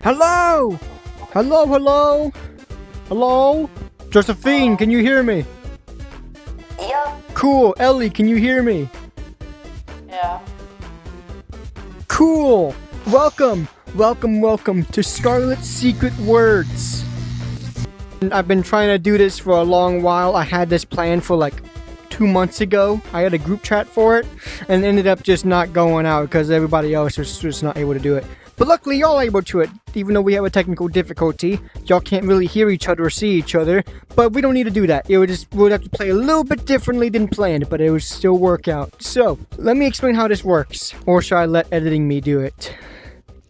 Hello? Hello, hello? Hello? Josephine, can you hear me? Yeah. Cool. Ellie, can you hear me? Yeah. Cool. Welcome to Scarlett's Secret Words. I've been trying to do this for a long while. I had this plan for like 2 months ago. I had a group chat for it and ended up just not going out because everybody else was just not able to do it. But luckily y'all are able to it, even though we have a technical difficulty. Y'all can't really hear each other or see each other, but we don't need to do that. We'd have to play a little bit differently than planned, but it would still work out. So, let me explain how this works, or should I let editing me do it?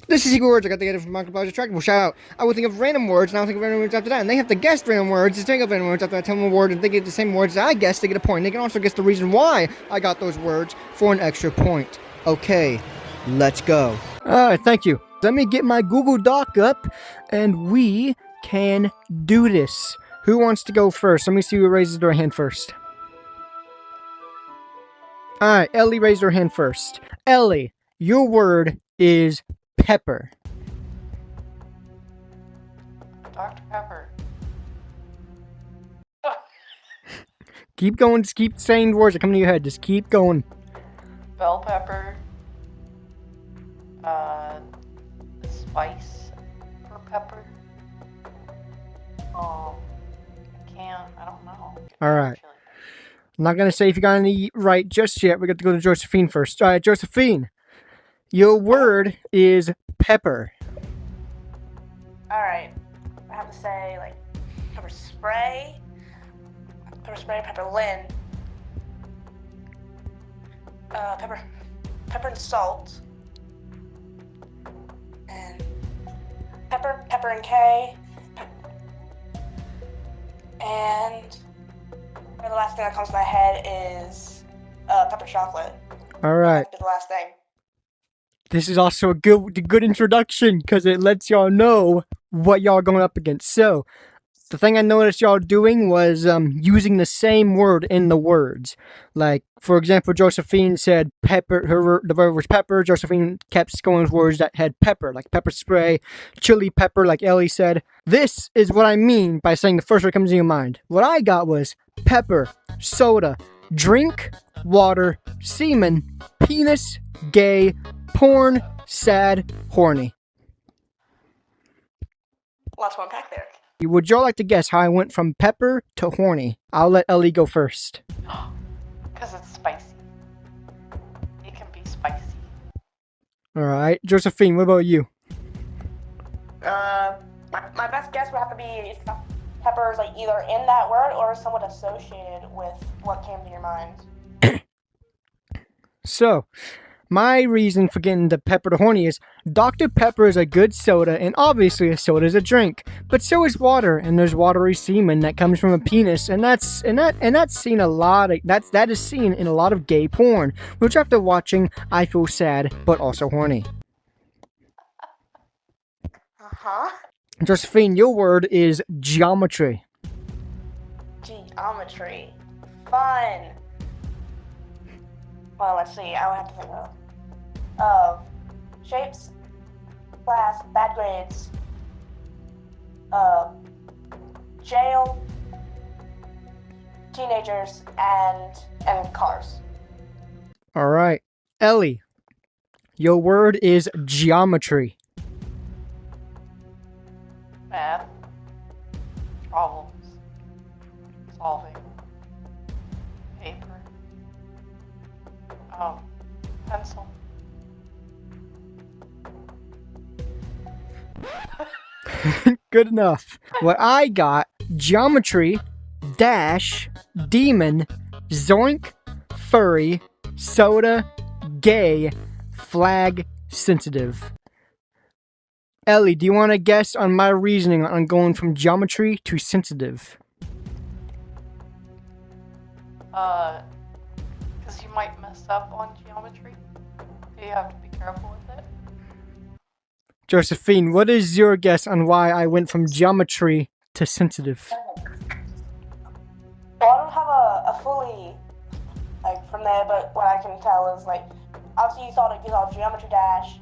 This is Secret Words. I got the edit from Nightclub Simulator. Shout out. I would think of random words, and I'll think of random words after that. And they have to guess random words, just think of random words after I tell them a word, and they get the same words that I guess, they get a point. They can also guess the reason why I got those words for an extra point. Okay, let's go. Alright, thank you. Let me get my Google Doc up, and we can do this. Who wants to go first? Let me see who raises their hand first. Alright, Ellie raised her hand first. Ellie, your word is pepper. Dr. Pepper. Keep going, just keep saying words that come to your head. Just keep going. Bell pepper. Spice for pepper. I don't know. Alright. I'm not gonna say if you got any right just yet. We got to go to Josephine first. Alright, Josephine. Your word is pepper. Alright. I have to say, like, pepper spray, pepper lin, pepper and salt, and pepper and K, and the last thing that comes to my head is pepper chocolate. Alright. That's the last thing. This is also a good introduction because it lets y'all know what y'all are going up against. So, the thing I noticed y'all doing was using the same word in the words. Like, for example, Josephine said pepper, the verb was pepper. Josephine kept going with words that had pepper, like pepper spray, chili pepper, like Ellie said. This is what I mean by saying the first word comes to your mind. What I got was pepper, soda, drink, water, semen, penis, gay, porn, sad, horny. Lots to unpack there. Would y'all like to guess how I went from pepper to horny? I'll let Ellie go first. Because it's spicy. It can be spicy. Alright, Josephine, what about you? My best guess would have to be peppers, like either in that word or somewhat associated with what came to your mind. So, my reason for getting the pepper to horny is Dr. Pepper is a good soda, and obviously a soda is a drink. But so is water, and there's watery semen that comes from a penis, and that's seen a lot of that is seen in a lot of gay porn, which after watching I feel sad but also horny. Uh-huh. Josephine, your word is geometry. Geometry. Fun. Well, let's see. I would have to think of shapes, class, bad grades, jail, teenagers, and cars. Alright. Ellie, your word is geometry. Math. Problems. Solving. Paper. Pencil. Good enough. What I got, geometry, dash, demon, zoink, furry, soda, gay, flag, sensitive. Ellie, do you want to guess on my reasoning on going from geometry to sensitive? Because you might mess up on geometry. So you have to be careful with it. Josephine, what is your guess on why I went from geometry to sensitive? Well, I don't have a fully, like, from there, but what I can tell is, like, obviously you saw geometry dash.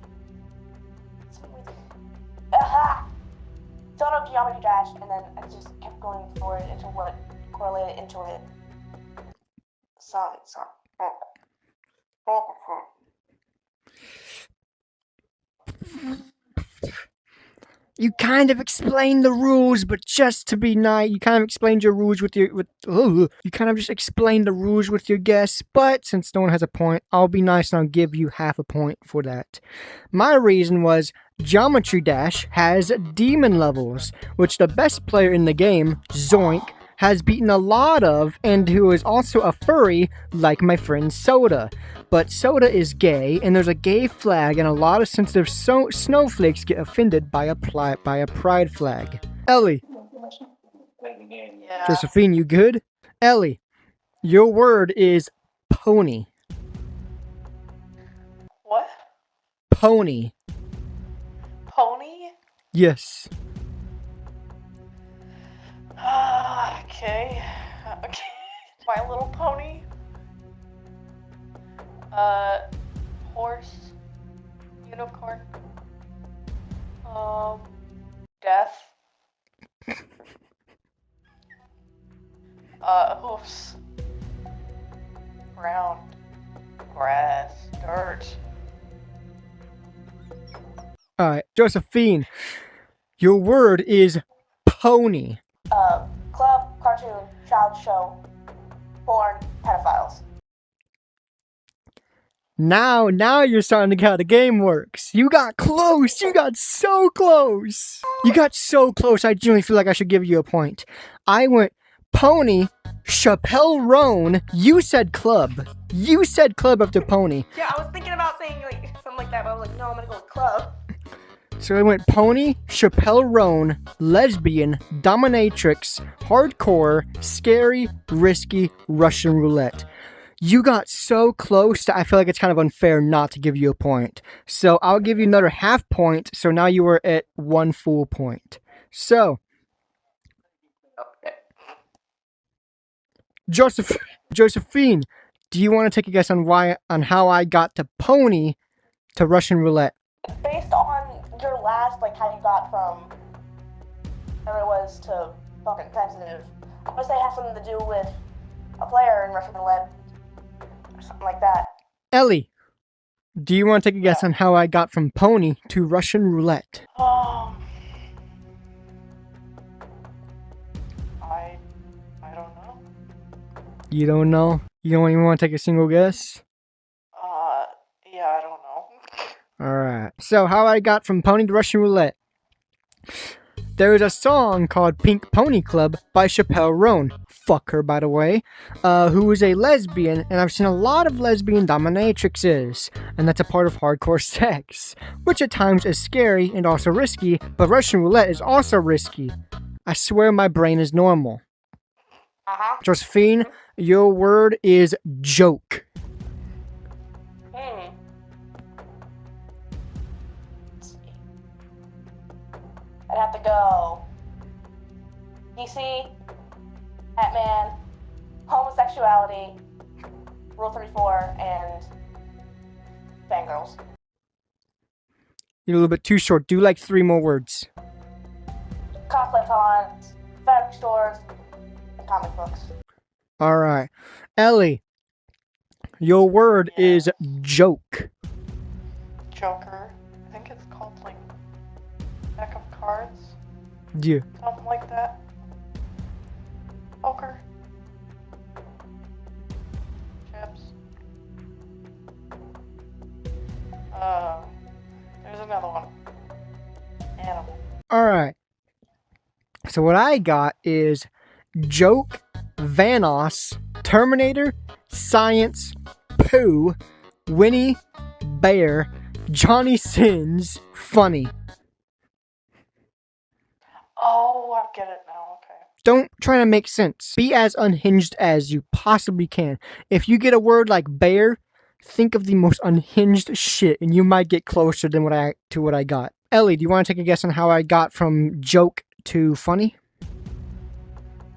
Thought of geometry dash, and then I just kept going forward into what correlated into it. Sorry. You kind of explained the rules, but just to be nice, you kind of explained your rules you kind of just explained the rules with your guess, but since no one has a point, I'll be nice and I'll give you half a point for that. My reason was Geometry Dash has demon levels, which the best player in the game, Zoink, has beaten a lot of, and who is also a furry, like my friend Soda. But Soda is gay, and there's a gay flag, and a lot of sensitive snowflakes get offended by a pride flag. Ellie. Yeah. Josephine, you good? Ellie, your word is pony. What? Pony. Pony? Yes. Okay. My Little Pony. Horse. Unicorn. Death. Hoofs. Ground. Grass. Dirt. Alright, Josephine, your word is pony. Club, cartoon, child show, porn, pedophiles. Now you're starting to get how the game works. You got close. You got so close. You got so close. I genuinely feel like I should give you a point. I went pony, Chappelle Roan. You said club. You said club after pony. Yeah, I was thinking about saying like something like that, but I was like, no, I'm gonna go with club. So I went pony, Chappelle Roan, lesbian, dominatrix, hardcore, scary, risky, Russian roulette. You got so close that I feel like it's kind of unfair not to give you a point. So I'll give you another half point. So now you are at 1 full point. So, Okay. Josephine, do you want to take a guess on how I got to pony to Russian roulette? Based on your last, like how you got from whatever it was to fucking sensitive, I would say it has something to do with a player in Russian roulette or something like that. Ellie, do you want to take a guess on how I got from pony to Russian roulette? I don't know. You don't know? You don't even want to take a single guess? Yeah, I don't know. Alright, so how I got from pony to Russian roulette. There is a song called Pink Pony Club by Chappelle Roan. Fuck her, by the way. Who is a lesbian, and I've seen a lot of lesbian dominatrixes, and that's a part of hardcore sex, which at times is scary and also risky, but Russian roulette is also risky. I swear my brain is normal. Josephine, your word is joke. I'd have to go DC, Batman, homosexuality, Rule 34, and fangirls. You're a little bit too short. Do like 3 more words. Cosplay cons, fabric stores, and comic books. Alright. Ellie, your word is joke. Joker. I think it's called like deck of cards. Yeah. Something like that. Poker. Chips. There's another one. Animal. Alright. So what I got is joke, Vanoss, Terminator, Science, Pooh, Winnie, Bear, Johnny Sins, Funny. Oh, I get it now. Okay. Don't try to make sense. Be as unhinged as you possibly can. If you get a word like bear, think of the most unhinged shit, and you might get closer than what I got. Ellie, do you want to take a guess on how I got from joke to funny?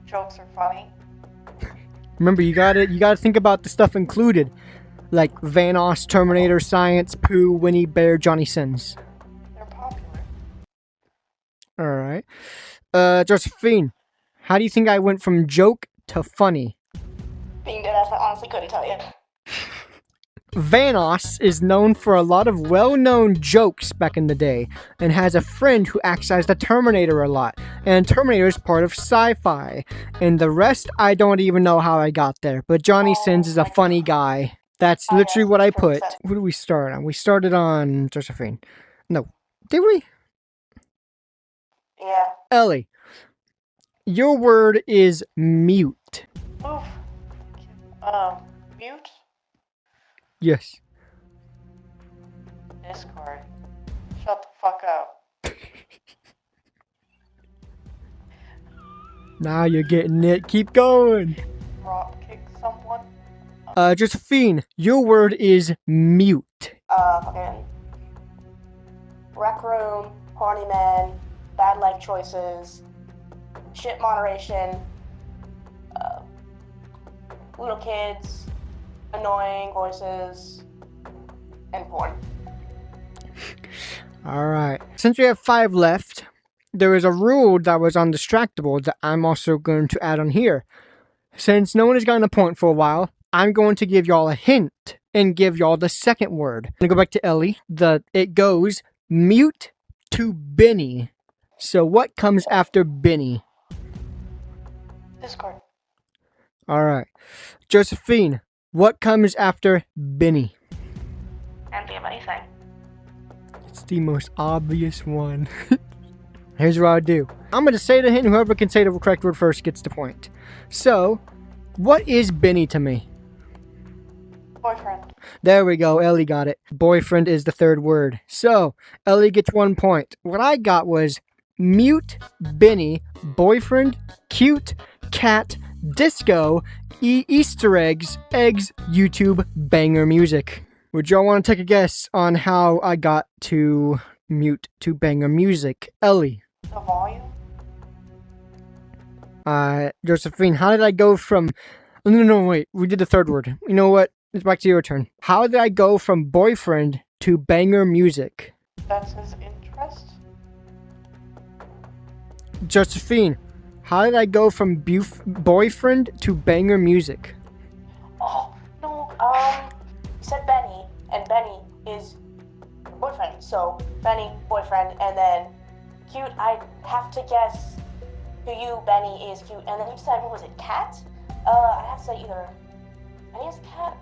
Jokes are funny. Remember, you gotta think about the stuff included, like Vanoss, Terminator, Science, Pooh, Winnie, Bear, Johnny Sins. They're popular. right. Josephine, how do you think I went from joke to funny? Being dead ass, I honestly couldn't tell you. Vanoss is known for a lot of well-known jokes back in the day, and has a friend who acts as the Terminator a lot, and Terminator is part of sci-fi. And the rest, I don't even know how I got there, but Johnny Sins is a funny guy. That's literally what I put. Who do we start on? We started on Josephine. No. Did we? Yeah. Ellie, your word is mute. Oof. Mute? Yes. Discord. Shut the fuck up. Now you're getting it. Keep going. Drop kick someone. Josephine, your word is mute. Fucking rec room, horny men, bad life choices, shit moderation, little kids, annoying voices, and porn. Alright. Since we have 5 left, there is a rule that was on Distractable that I'm also going to add on here. Since no one has gotten a point for a while, I'm going to give y'all a hint and give y'all the second word. I'm going to go back to Ellie. It goes mute to Benny. So what comes after Benny? Discord. Alright. Josephine, what comes after Benny? Can't think of anything. It's the most obvious one. Here's what I do. I'm going to say the hint, and whoever can say the correct word first gets the point. So, what is Benny to me? Boyfriend. There we go. Ellie got it. Boyfriend is the third word. So, Ellie gets 1 point. What I got was mute, Benny, boyfriend, cute, cat, disco, Easter eggs, YouTube, banger music. Would y'all want to take a guess on how I got to mute to banger music? Ellie. The volume? Josephine, how did I go from... No, wait. We did the third word. You know what? It's back to your turn. How did I go from boyfriend to banger music? That's his interest? Josephine, how did I go from boyfriend to banger music? Oh, no. You said Benny, and Benny is boyfriend. So, Benny, boyfriend, and then cute, I have to guess to you, Benny is cute. And then you said, what was it, cat? I have to say either Benny is cat?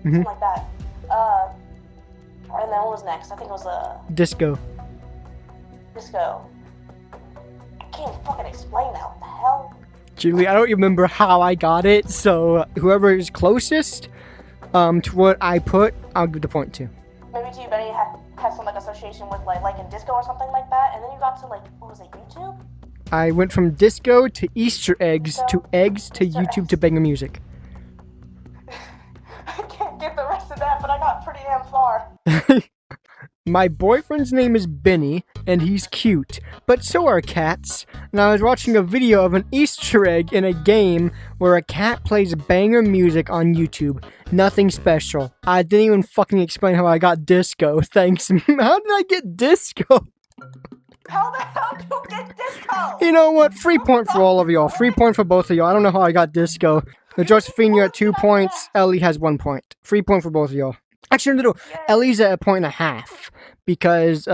Something like that. And then what was next? I think it was Disco. disco. I can't fucking explain that. What the hell? Julie, I don't remember how I got it, so whoever is closest to what I put, I'll give the point to. Maybe to you, Benny has some like association with like in disco or something like that. And then you got to like, what was it, YouTube? I went from disco to Easter eggs to eggs to Easter YouTube eggs. to banger music. I can't get the rest of that, but I got pretty damn far. My boyfriend's name is Benny, and he's cute, but so are cats. And I was watching a video of an Easter egg in a game where a cat plays banger music on YouTube. Nothing special. I didn't even fucking explain how I got disco. Thanks. How did I get disco? How the hell did you get disco? You know what? Free point for all of y'all. Free point for both of y'all. I don't know how I got disco. But Josephine, you're at 2 points. Ellie has 1 point. Free point for both of y'all. Actually, no. Ellie's at 1.5 because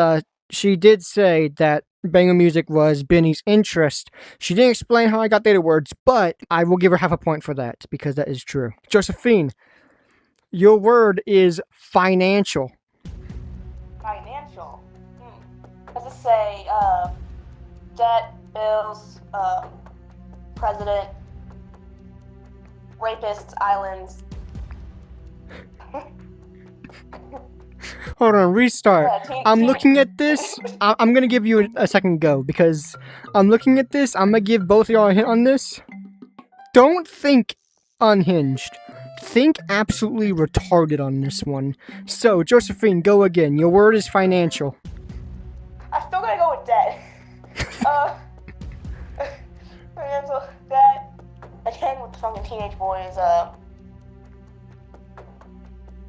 she did say that banger music was Benny's interest. She didn't explain how I got the words, but I will give her half a point for that because that is true. Josephine, your word is financial. Financial. Does it say debt, bills, president, rapists, islands? Hold on, restart. I'm looking at this. I'm going to give you a second go because I'm looking at this. I'm going to give both of y'all a hint on this. Don't think unhinged. Think absolutely retarded on this one. So, Josephine, go again. Your word is financial. I'm still gonna go with debt. Financial debt. Again with the fucking teenage boys.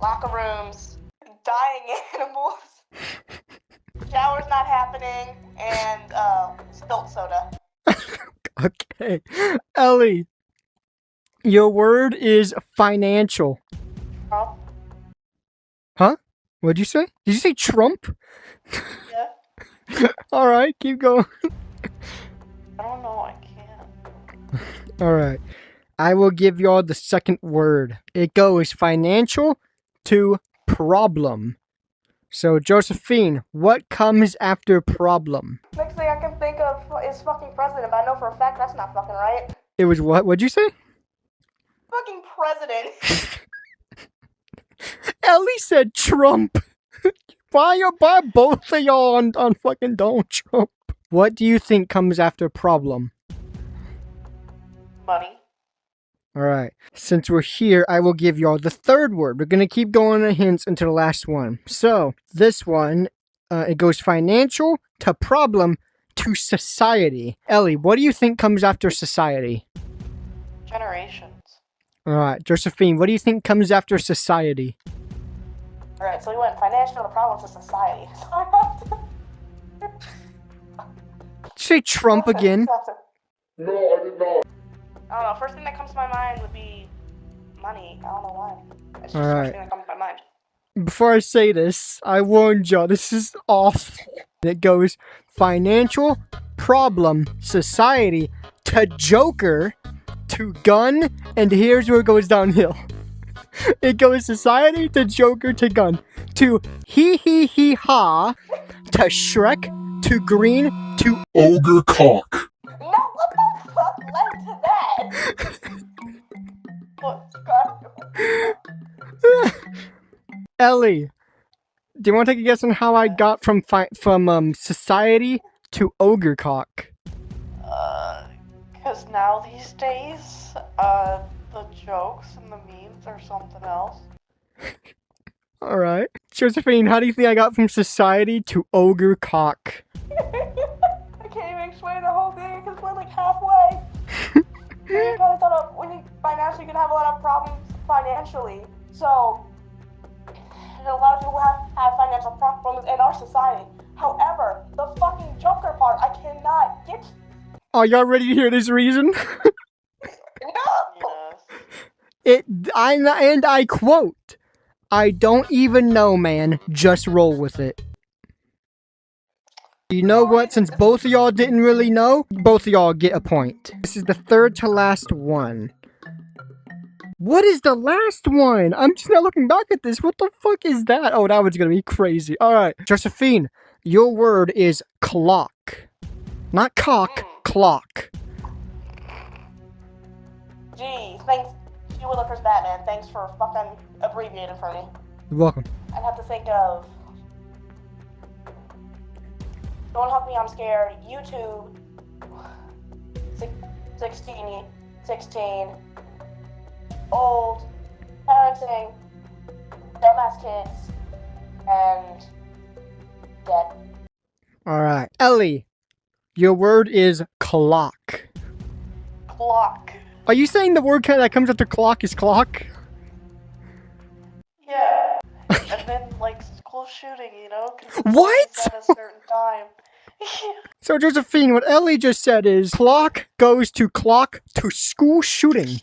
Locker rooms. Dying animals. shower's not happening, and spilt soda. Okay. Ellie, your word is financial. Trump? Huh? What'd you say? Did you say Trump? Yeah. Alright, keep going. I don't know, I can't. Alright. I will give y'all the second word. It goes financial to problem. So, Josephine, what comes after problem? Next thing I can think of is fucking president, but I know for a fact that's not fucking right. It was what? What'd you say? Fucking president. Ellie said Trump. Why are both of y'all on fucking Donald Trump? What do you think comes after problem? Money. Alright, since we're here, I will give y'all the third word. We're gonna keep going on hints until the last one. So, this one, it goes financial to problem to society. Ellie, what do you think comes after society? Generations. Alright, Josephine, what do you think comes after society? Alright, so we went financial to problem to society. Say Trump again. No, I did not. I don't know, first thing that comes to my mind would be money. I don't know why. It's just the first thing that comes to my mind. Before I say this, I warned y'all, this is awful. It goes financial, problem, society, to Joker, to gun, and here's where it goes downhill. It goes society, to Joker, to gun, to he ha, to Shrek, to green, to ogre cock. No, what the fuck led to that? What? Ellie, do you want to take a guess on how I got from society to ogre cock? Because now these days, the jokes and the memes are something else. Alright. Josephine, how do you think I got from society to ogre cock? I can't even explain the whole thing because we're like halfway. We probably thought we think financially could have a lot of problems financially. So, a lot of people have financial problems in our society. However, the fucking Joker part, I cannot get. Are y'all ready to hear this reason? No! Yes. I quote, I don't even know, man. Just roll with it. You know what? Since both of y'all didn't really know, both of y'all get a point. This is the third to last one. What is the last one? I'm just not looking back at this. What the fuck is that? Oh, that one's gonna be crazy. Alright, Josephine, your word is clock. Not cock, clock. Gee, thanks. You were the first Batman. Thanks for fucking abbreviating for me. You're welcome. I'd have to think of. Don't help me, I'm scared. YouTube. 16. Old. Parenting. Dumbass kids. And. Dead. Alright. Ellie, your word is clock. Clock. Are you saying the word that comes after clock is clock? Yeah. And then, like, school shooting, you know? 'Cause it's What? always at a certain time. So, Josephine, what Ellie just said is clock goes to clock to school shooting.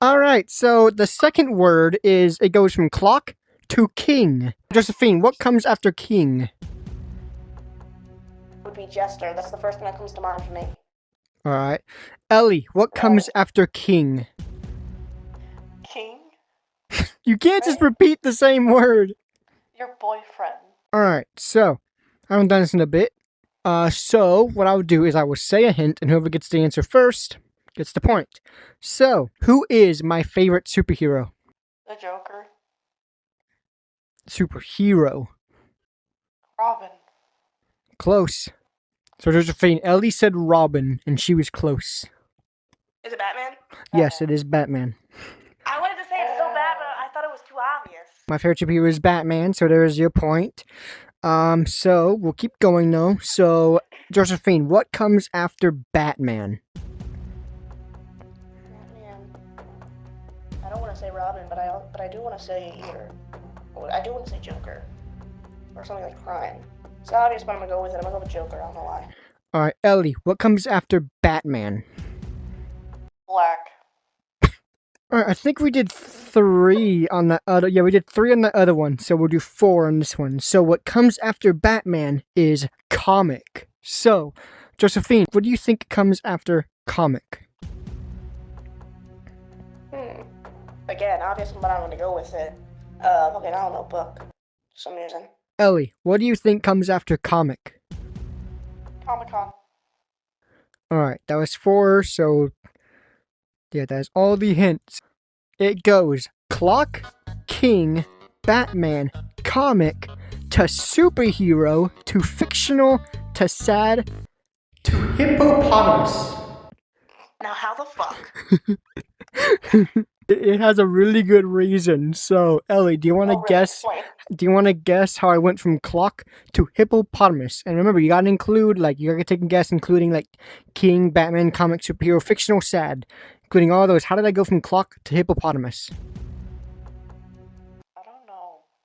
Alright, so the second word is it goes from clock to king. Josephine, what comes after king? Would be Jester. That's the first thing that comes to mind for me. Alright. Ellie, what comes after king? King? You can't just repeat the same word. Your boyfriend. Alright, so I haven't done this in a bit. So what I would do is I would say a hint, and whoever gets the answer first gets the point. So, who is my favorite superhero? The Joker. Superhero. Robin. Close. So Josephine, Ellie said Robin, and she was close. Is it Batman? Yes, it is Batman. I wanted to say it's so bad, but I thought it was too obvious. My favorite superhero is Batman, so there's your point. So we'll keep going though. So, Josephine, what comes after Batman? Man, I don't want to say Robin, but I do want to say either I do want to say Joker. Or something like crime. It's obvious, but I'm gonna go with it. I'm gonna go with Joker, I don't know why. Alright, Ellie, what comes after Batman? Black. Alright, I think we did 3 on that other. Yeah, we did 3 on that other one, so we'll do 4 on this one. So what comes after Batman is comic. So, Josephine, what do you think comes after comic? Again, obvious, but I'm gonna go with it. Okay, I don't know, book. For some reason. Ellie, what do you think comes after comic? Comic-Con. Alright, that was 4, so yeah, that's all the hints. It goes clock, king, Batman, comic, to superhero, to fictional, to sad, to hippopotamus. Now, how the fuck? It has a really good reason. So, Ellie, do you want to guess? Do you want to guess how I went from clock to hippopotamus? And remember, you gotta include, like, you gotta take a guess, including like king, Batman, comic, superhero, fictional, sad, including all those. How did I go from clock to hippopotamus? I don't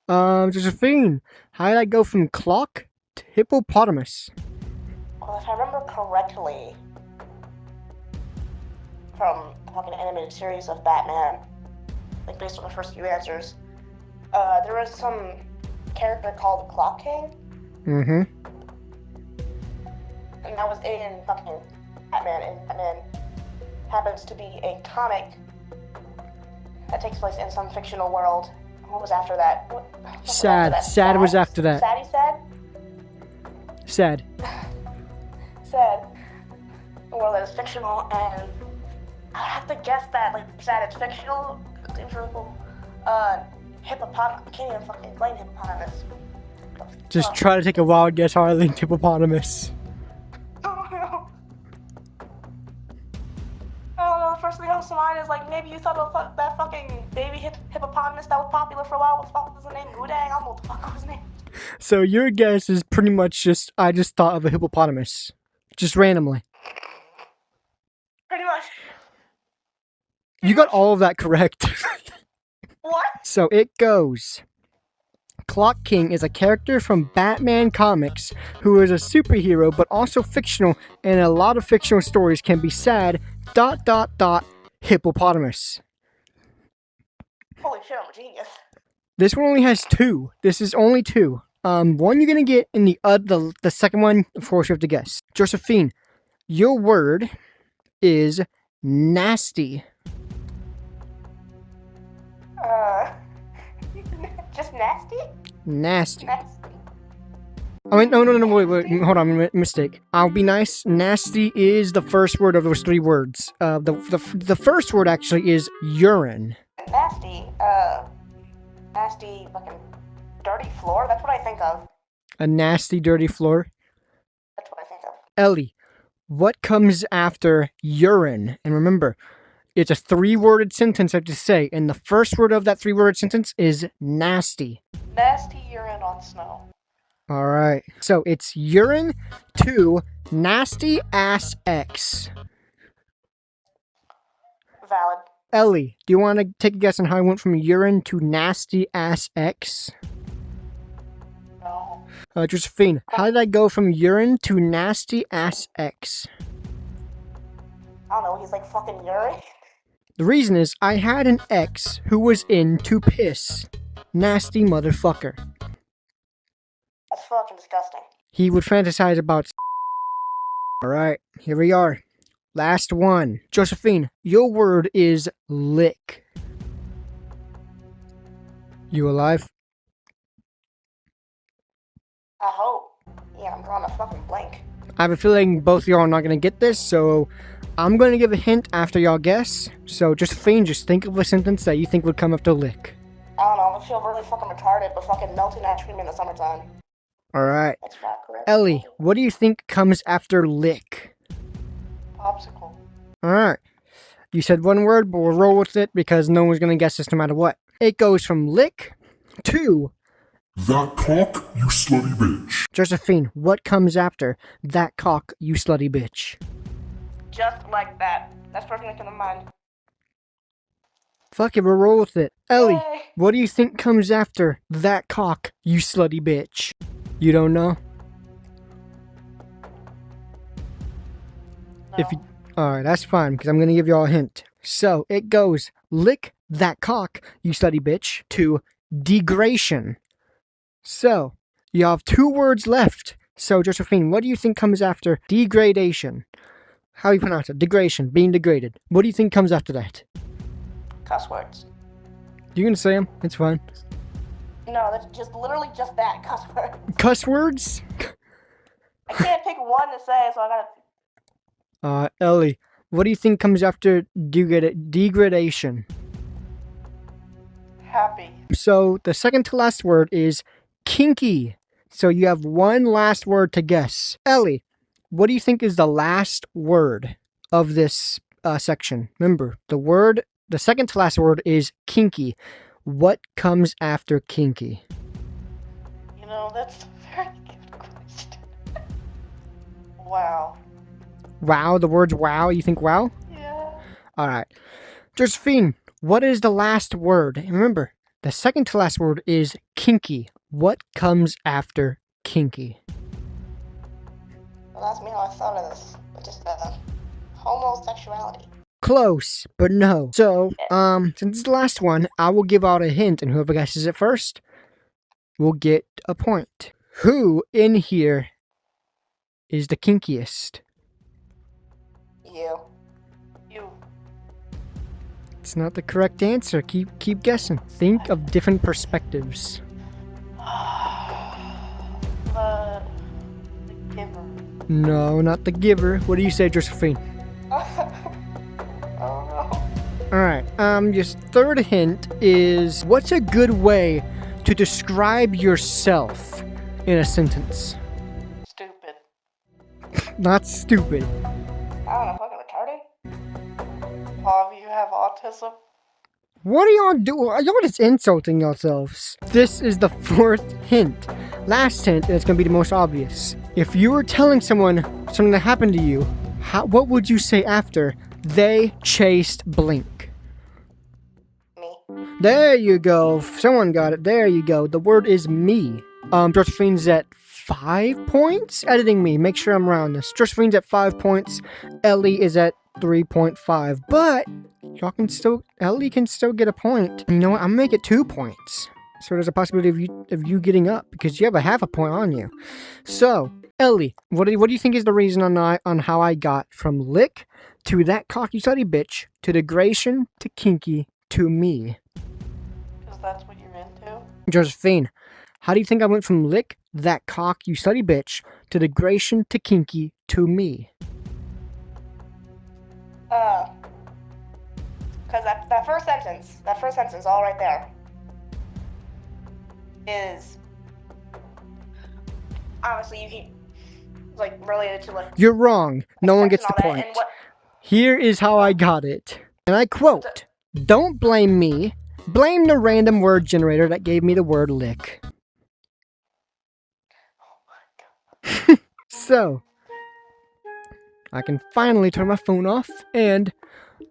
know. Josephine, how did I go from clock to hippopotamus? Well, if I remember correctly, from the fucking animated series of Batman, like based on the first few answers, there was some character called Clock King, Mm-hmm. and that was in fucking Batman, and Batman happens to be a comic that takes place in some fictional world. What was after that? Sad. Sad was after that. Saddy said? Sad. Said a world that is fictional, and I have to guess that, like, sad it's fictional. It seems really cool. Hippopotamus. I can't even fucking explain hippopotamus. Just try to take a wild guess how I linked hippopotamus. I don't know, the first thing that comes to mind is, like, maybe you thought of that fucking baby hippopotamus that was popular for a while. What the fuck was his name? Udang? I don't know what the fuck was his name. So your guess is pretty much just, I just thought of a hippopotamus. Just randomly. Pretty much. You got all of that correct. What? So it goes. Clock King is a character from Batman comics who is a superhero but also fictional, and a lot of fictional stories can be sad, ... hippopotamus. Holy shit, I'm a genius. This one only has 2. This is only 2. One you're gonna get in the second one, of course you have to guess. Josephine, your word is nasty. Just nasty? Nasty. Nasty. I mean, no, wait, hold on, mistake. I'll be nice. Nasty is the first word of those 3 words. The first word actually is urine. Nasty, nasty fucking dirty floor? That's what I think of. A nasty, dirty floor. That's what I think of. Ellie, what comes after urine? And remember, it's a 3-worded sentence I have to say, and the first word of that 3-worded sentence is nasty. Nasty urine on snow. Alright, so it's urine to nasty ass X. Valid. Ellie, do you want to take a guess on how I went from urine to nasty ass X? No. Josephine, how did I go from urine to nasty ass X? I don't know, he's like fucking urine. The reason is I had an ex who was into piss. Nasty motherfucker. That's fucking disgusting. He would fantasize about. Alright, here we are. Last one. Josephine, your word is lick. You alive? I hope. Yeah, I'm drawing a fucking blank. I have a feeling both of y'all are not going to get this, so I'm going to give a hint after y'all guess. So, Josephine, just think of a sentence that you think would come after lick. I don't know, I feel really fucking retarded, but fucking melting ice cream in the summertime. Alright. That's not correct. Ellie, what do you think comes after lick? Popsicle. Alright. You said one word, but we'll roll with it because no one's going to guess this no matter what. It goes from lick to... That cock, you slutty bitch. Josephine, what comes after that cock, you slutty bitch? Just like that. That's perfect in the mind. Fuck it, we'll roll with it. Ellie, Yay. what do you think comes after that cock, you slutty bitch? You don't know? No. Alright, that's fine, because I'm going to give you all a hint. So, it goes, lick that cock, you slutty bitch, to degradation. So, you have 2 words left. So, Josephine, what do you think comes after degradation? How do you pronounce it? Degradation, being degraded. What do you think comes after that? Cuss words. You can say them, it's fine. No, that's just literally just that, cuss words. Cuss words? I can't pick one to say, so I gotta... Ellie, what do you think comes after degradation? Happy. So, the second to last word is kinky. So, you have one last word to guess. Ellie, what do you think is the last word of this section? Remember, the second to last word is kinky. What comes after kinky? You know, that's a very good question. Wow. Wow, the word's wow. You think wow? Yeah. Alright. Josephine, what is the last word? And remember, the second to last word is kinky. What comes after kinky? Well, that's me how I thought of this. But just, homosexuality. Close, but no. So, since it's the last one, I will give out a hint, and whoever guesses it first will get a point. Who in here is the kinkiest? You. You. It's not the correct answer. Keep guessing. Think of different perspectives. The giver. No, not the giver. What do you say, Josephine? Oh no. Alright, your third hint is, what's a good way to describe yourself in a sentence? Stupid. Not stupid. I don't know, fucking retarded? Paul, you have autism? What are y'all doing? Y'all just insulting yourselves. This is the fourth hint. Last hint, and it's going to be the most obvious. If you were telling someone something that happened to you, what would you say after? They chased Blink. Me. There you go. Someone got it. There you go. The word is me. Josephine's at 5 points? Editing me. Make sure I'm around this. Josephine's at 5 points. Ellie is at 3.5. But Ellie can still get a point. You know what? I'm gonna make it 2 points. So there's a possibility of you getting up because you have a half a point on you. So, Ellie, what do you think is the reason on how I got from lick to that cock you slutty bitch to degradation to kinky to me? Because that's what you're into? Josephine, how do you think I went from lick that cock you slutty bitch to degradation to kinky to me? Because that first sentence, all right there, is obviously you keep related to like. You're wrong. No one sex gets the and all that, point. and what- Here is how I got it. And I quote, "Don't blame me. Blame the random word generator that gave me the word lick." So, I can finally turn my phone off, and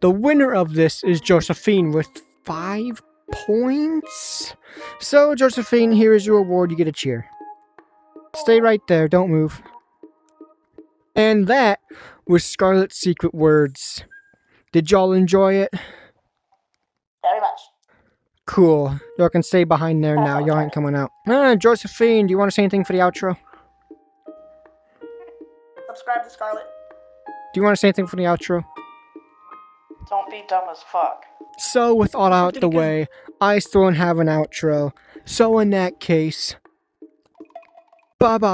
the winner of this is Josephine with 5 points. So, Josephine, here is your award. You get a cheer. Stay right there. Don't move. And that was Scarlett's Secret Words. Did y'all enjoy it? Very much. Cool. Y'all can stay behind there now. Y'all ain't coming out. Josephine, do you want to say anything for the outro? Subscribe to Scarlett. Do you want to say anything for the outro? Don't be dumb as fuck. So, with all out the way, I still don't have an outro. So, in that case, bye-bye.